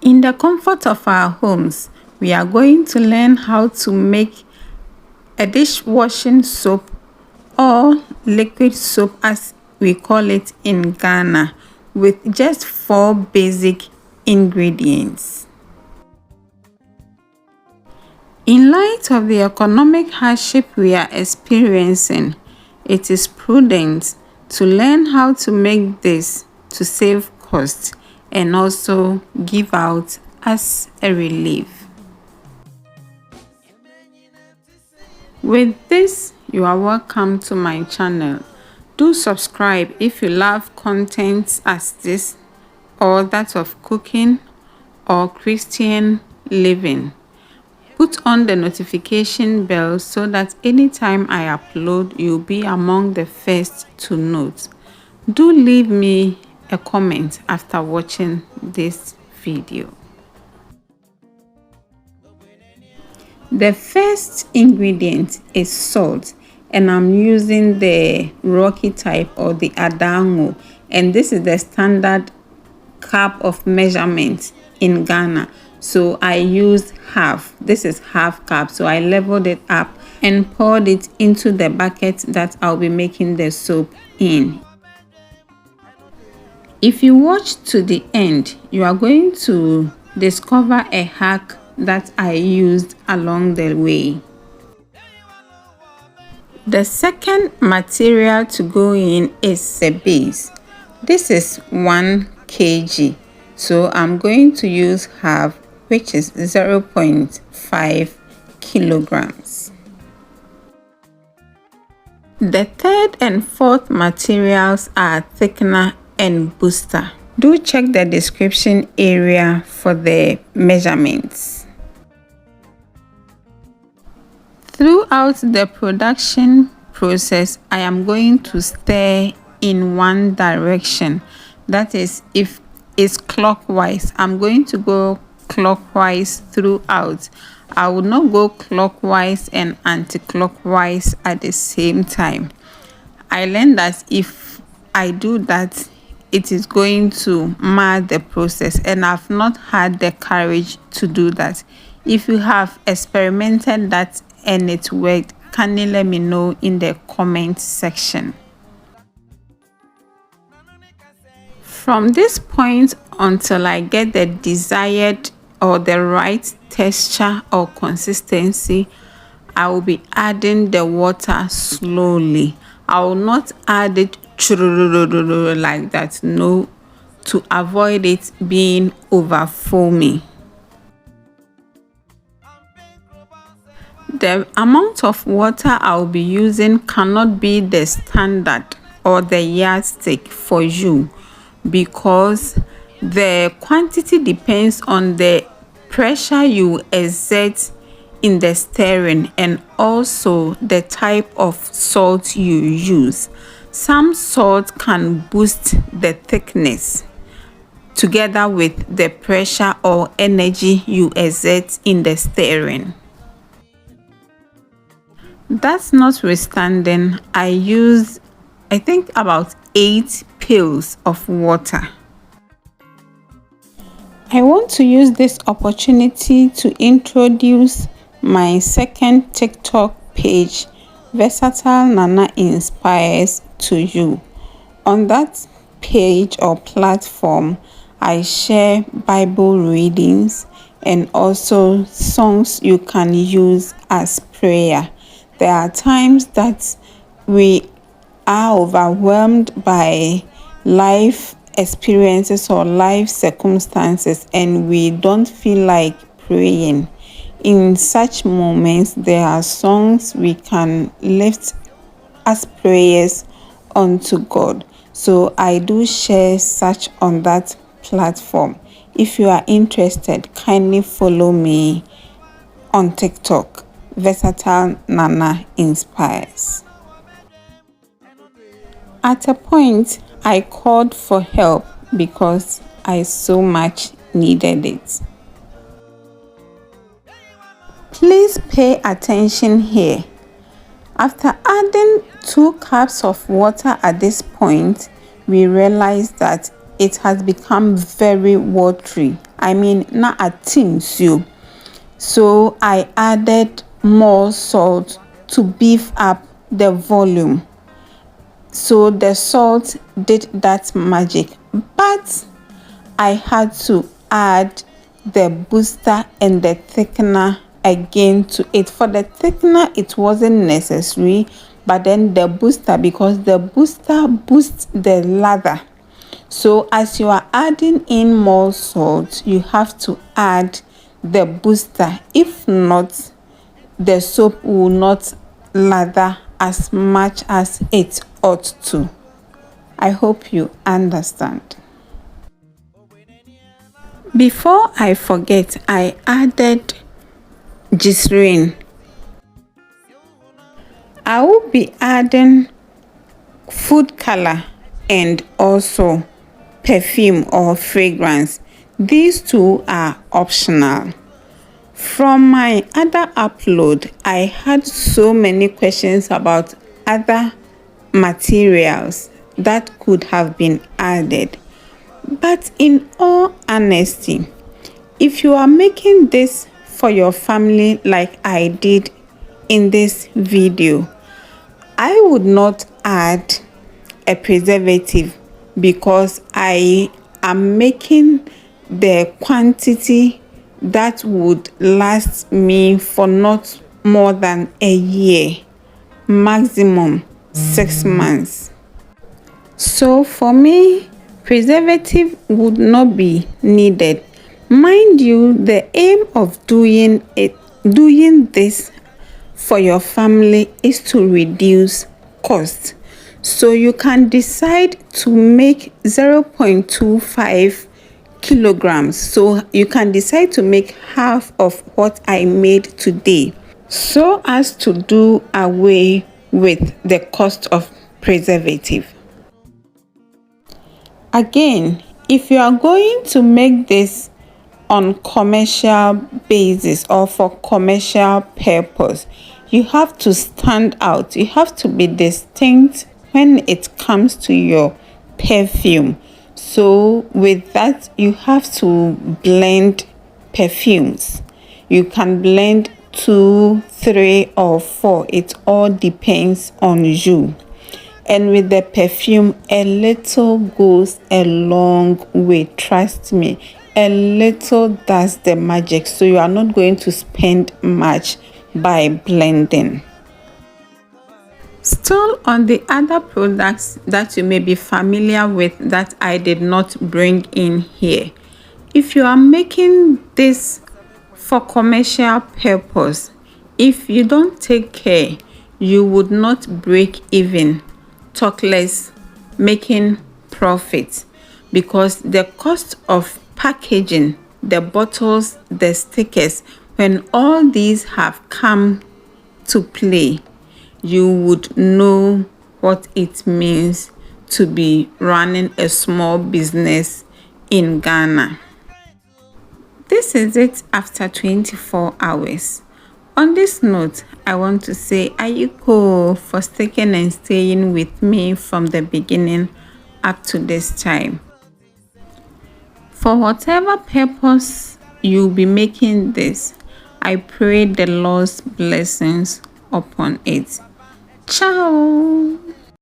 In the comfort of our homes, we are going to learn how to make a dishwashing soap, or liquid soap as we call it in Ghana, with just 4 basic ingredients. In light of the economic hardship we are experiencing, it is prudent to learn how to make this to save costs and also give out as a relief. With this, you are welcome to my channel. Do subscribe if you love content as this, or that of cooking or Christian living. Put on the notification bell so that anytime I upload, you'll be among the first to note. Do leave me a comment after watching this video. The first ingredient is salt, and I'm using the rocky type or the adango, and this is the standard cup of measurement in Ghana. So I used half. This is half cup, so I leveled it up and poured it into the bucket that I'll be making the soap in. If you watch to the end, you are going to discover a hack that I used along the way. The second material to go in is the base. This is 1 kg, so I'm going to use half, which is 0.5 kilograms. The third and fourth materials are thickener and booster. Do check the description area for the measurements. Throughout the production process, I am going to stir in one direction. That is, if it's clockwise, I'm going to go clockwise throughout. I will not go clockwise and anti-clockwise at the same time. I learned that if I do that, it is going to mar the process, and I've not had the courage to do that. If you have experimented that and it worked, kindly let me know in the comment section. From this point until I get the desired or the right texture or consistency, I will be adding the water slowly. I will not add it like that, no, to avoid it being over foamy. The amount of water I'll be using cannot be the standard or the yardstick for you, because the quantity depends on the pressure you exert in the stirring and also the type of salt you use. Some salt can boost the thickness together with the pressure or energy you exert in the stirring. That's notwithstanding, I use, I think, about 8 pills of water. I want to use this opportunity to introduce my second TikTok page, Versatile Nana Inspires, to you. On that page or platform, I share Bible readings and also songs you can use as prayer. There are times that we are overwhelmed by life experiences or life circumstances and we don't feel like praying. In such moments, there are songs we can lift as prayers unto God. So I do share such on that platform. If you are interested, kindly follow me on TikTok, Versatile Nana Inspires. At a point, I called for help because I so much needed it. Please pay attention here. After adding 2 cups of water at this point, we realize that it has become very watery. I mean, not a tin soup. So I added more salt to beef up the volume. So the salt did that magic, but I had to add the booster and the thickener again to it. For the thickener, it wasn't necessary, but then the booster, because the booster boosts the lather. So as you are adding in more salt, you have to add the booster. If not, the soap will not lather as much as it ought to. I hope you understand. Before I forget, I added glycerin. I will be adding food color and also perfume or fragrance. These two are optional. From my other upload, I had so many questions about other materials that could have been added. But in all honesty, if you are making this for your family like I did in this video, I would not add a preservative because I am making the quantity that would last me for not more than a year, maximum 6 months. So for me, preservative would not be needed. Mind you, the aim of doing this for your family is to reduce cost. So you can decide to make 0.25 kilograms. So you can decide to make half of what I made today, so as to do away with the cost of preservative. Again, if you are going to make this on commercial basis or for commercial purpose, you have to stand out. You have to be distinct when it comes to your perfume. So with that, you have to blend perfumes. You can blend 2, 3 or 4. It all depends on you. And with the perfume, a little goes a long way. Trust me, a little does the magic. So you are not going to spend much by blending. Still, on the other products that you may be familiar with that I did not bring in here, if you are making this for commercial purpose, if you don't take care, you would not break even, talk less making profit, because the cost of packaging, the bottles, the stickers, when all these have come to play, you would know what it means to be running a small business in Ghana. This is it after 24 hours. On this note, I want to say Ayiko for sticking and staying with me from the beginning up to this time. For whatever purpose you'll be making this, I pray the Lord's blessings upon it. Ciao!